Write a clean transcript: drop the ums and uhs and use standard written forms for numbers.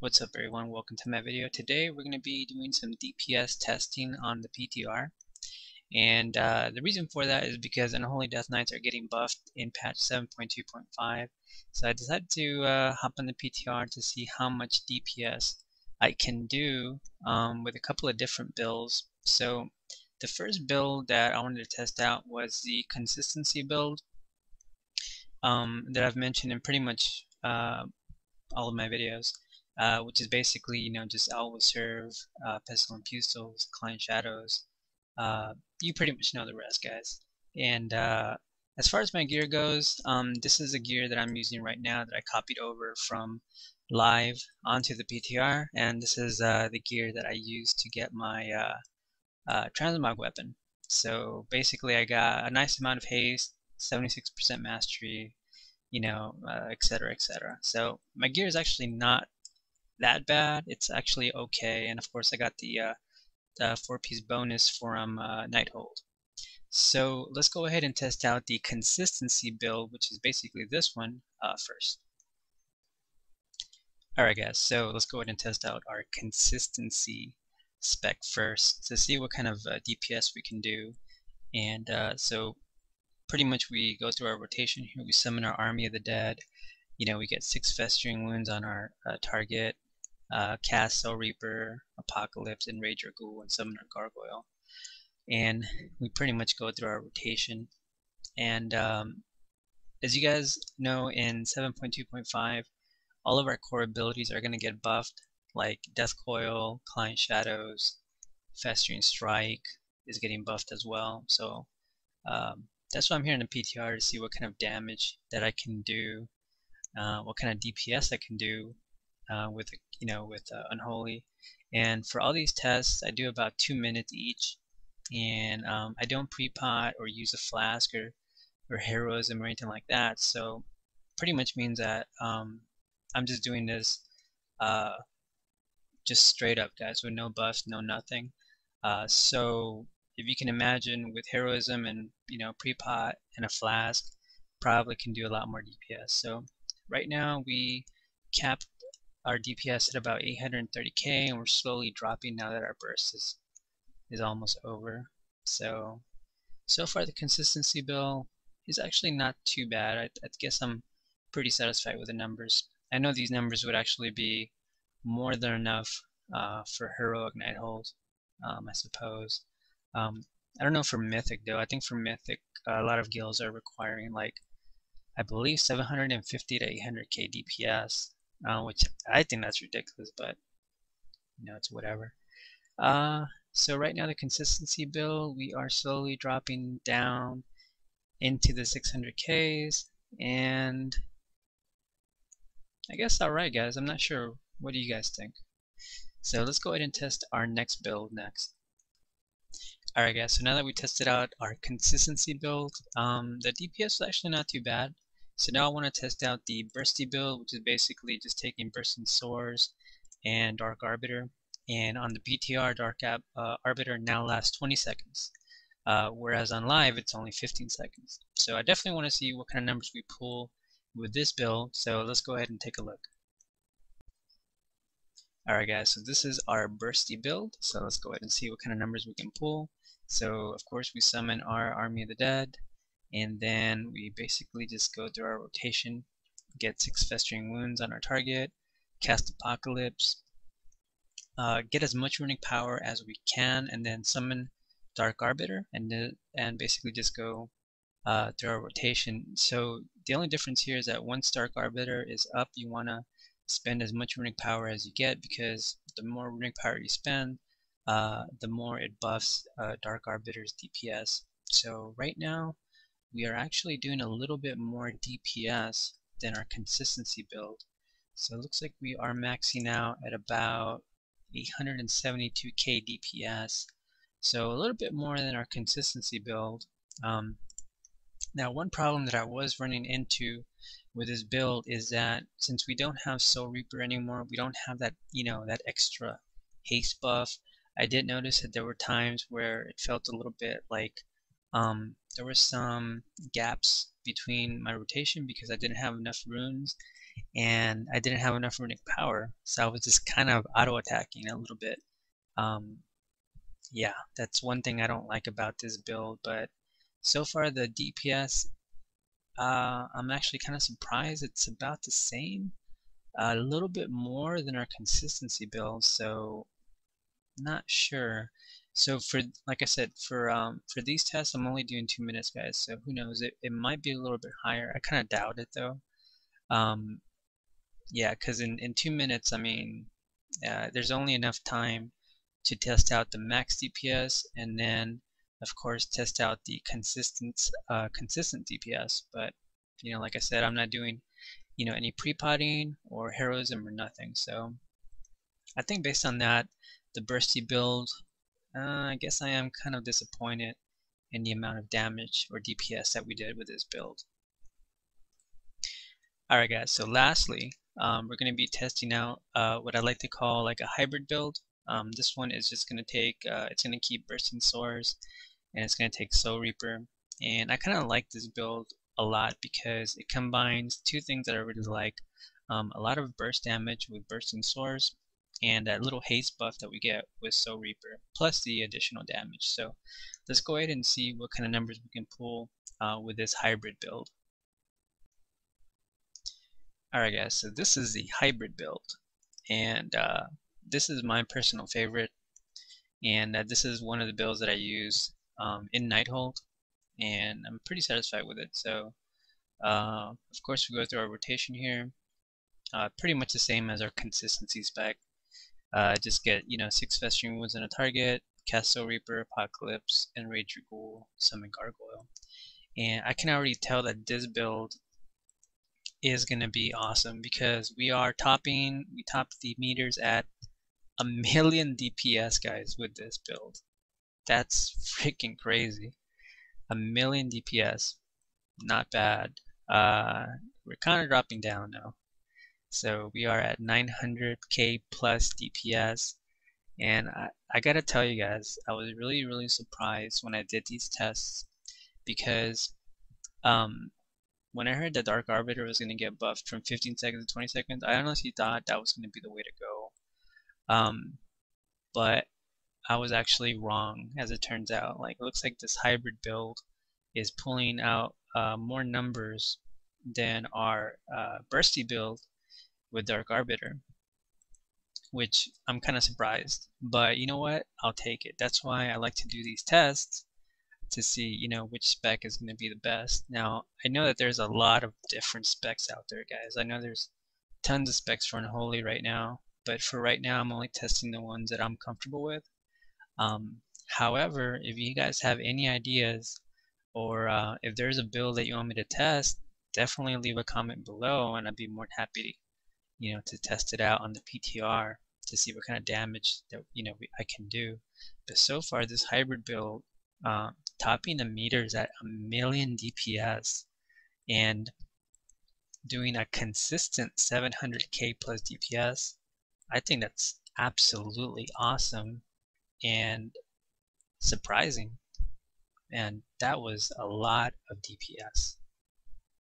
What's up everyone, welcome to my video. Today we're going to be doing some DPS testing on the PTR, and the reason for that is because Unholy Death Knights are getting buffed in patch 7.2.5, so I decided to hop on the PTR to see how much DPS I can do with a couple of different builds. So the first build that I wanted to test out was the consistency build that I've mentioned in pretty much all of my videos, which is basically, just always serve, pestilent pustils, client shadows. You pretty much know the rest, guys. And as far as my gear goes, this is a gear that I'm using right now that I copied over from live onto the PTR, and this is the gear that I use to get my transmog weapon. So basically I got a nice amount of haste, 76% mastery, etc., etc. So my gear is actually not that bad. It's actually okay, and of course I got the 4-piece bonus from Nighthold. So let's go ahead and test out the consistency build, which is basically this one, first. Alright guys, so let's go ahead and test out our consistency spec first to see what kind of DPS we can do. And so pretty much we go through our rotation here. We summon our Army of the Dead. We get 6 Festering Wounds on our target, cast Soul Reaper, Apocalypse, and Rager Ghoul, and summon our Gargoyle. And we pretty much go through our rotation. And as you guys know, in 7.2.5, all of our core abilities are going to get buffed, like Death Coil, Client Shadows, Festering Strike is getting buffed as well. So that's why I'm here in the PTR, to see what kind of damage that I can do, what kind of DPS I can do with Unholy. And for all these tests, I do about 2 minutes each, and I don't pre-pot or use a flask or heroism or anything like that. So pretty much means that I'm just doing this just straight up, guys, with no buffs, no nothing. So if you can imagine, with heroism and pre-pot and a flask, probably can do a lot more DPS. So right now we capped our DPS at about 830k, and we're slowly dropping now that our burst is almost over. So far the consistency build is actually not too bad. I guess I'm pretty satisfied with the numbers. I know these numbers would actually be more than enough for heroic Nighthold, I suppose. I don't know for Mythic though. I think for Mythic a lot of guilds are requiring, like, I believe 750 to 800k DPS, which I think that's ridiculous, but it's whatever. So right now the consistency build, we are slowly dropping down into the 600ks, and I guess alright guys, I'm not sure. What do you guys think? So let's go ahead and test our next build next. Alright guys, so now that we tested out our consistency build, the DPS was actually not too bad. So now I want to test out the Bursty Build, which is basically just taking Bursting Swords and Dark Arbiter. And on the PTR, Dark Arbiter now lasts 20 seconds, whereas on live it's only 15 seconds. So I definitely want to see what kind of numbers we pull with this build, so let's go ahead and take a look. Alright guys, so this is our Bursty build, so let's go ahead and see what kind of numbers we can pull. So of course we summon our Army of the Dead, and then we basically just go through our rotation, get 6 Festering Wounds on our target, cast Apocalypse, get as much runic power as we can, and then summon Dark Arbiter, and basically just go through our rotation. So the only difference here is that once Dark Arbiter is up, you want to spend as much runic power as you get, because the more runic power you spend, the more it buffs Dark Arbiter's DPS. So right now we are actually doing a little bit more DPS than our consistency build. So it looks like we are maxing out at about 872k DPS, so a little bit more than our consistency build. Now one problem that I was running into with this build is that since we don't have Soul Reaper anymore, we don't have that that extra haste buff. I did notice that there were times where it felt a little bit like there were some gaps between my rotation because I didn't have enough runes, and I didn't have enough runic power, so I was just kind of auto-attacking a little bit. Um, yeah, that's one thing I don't like about this build, but so far the DPS, I'm actually kind of surprised it's about the same, a little bit more than our consistency build, so not sure. So for, like I said, for these tests, I'm only doing 2 minutes, guys. So who knows? It might be a little bit higher. I kind of doubt it though. Um, yeah, because in 2 minutes, I mean, there's only enough time to test out the max DPS and then, of course, test out the consistent DPS. But like I said, I'm not doing any pre-potting or heroism or nothing. So I think based on that, the Bursty build, I guess I am kind of disappointed in the amount of damage or DPS that we did with this build. Alright guys, so lastly, we're going to be testing out what I like to call like a hybrid build. This one is just going to take, it's going to keep bursting swords, and it's going to take Soul Reaper. And I kind of like this build a lot because it combines two things that I really like. A lot of burst damage with bursting swords, and that little haste buff that we get with Soul Reaper, plus the additional damage. So let's go ahead and see what kind of numbers we can pull with this hybrid build. Alright guys, so this is the hybrid build, and this is my personal favorite, and this is one of the builds that I use in Nighthold, and I'm pretty satisfied with it. So of course we go through our rotation here, pretty much the same as our consistency spec. Just get 6 festering wounds on a target, cast Soul Reaper, Apocalypse, and Rage your Ghoul, summon Gargoyle. And I can already tell that this build is gonna be awesome because we top the meters at 1,000,000 DPS, guys, with this build. That's freaking crazy. 1,000,000 DPS, not bad. We're kind of dropping down now. So we are at 900k plus DPS, and I gotta tell you guys, I was really surprised when I did these tests because when I heard that Dark Arbiter was gonna get buffed from 15 seconds to 20 seconds, I honestly thought that was gonna be the way to go. But I was actually wrong, as it turns out. Like, it looks like this hybrid build is pulling out more numbers than our Bursty build with Dark Arbiter, which I'm kind of surprised. But you know what? I'll take it. That's why I like to do these tests to see, which spec is going to be the best. Now, I know that there's a lot of different specs out there, guys. I know there's tons of specs for Unholy right now, but for right now, I'm only testing the ones that I'm comfortable with. However, if you guys have any ideas, or if there's a build that you want me to test, definitely leave a comment below, and I'd be more than happy to test it out on the PTR to see what kind of damage that I can do. But so far, this hybrid build, topping the meters at 1,000,000 DPS and doing a consistent 700k plus DPS, I think that's absolutely awesome and surprising. And that was a lot of DPS.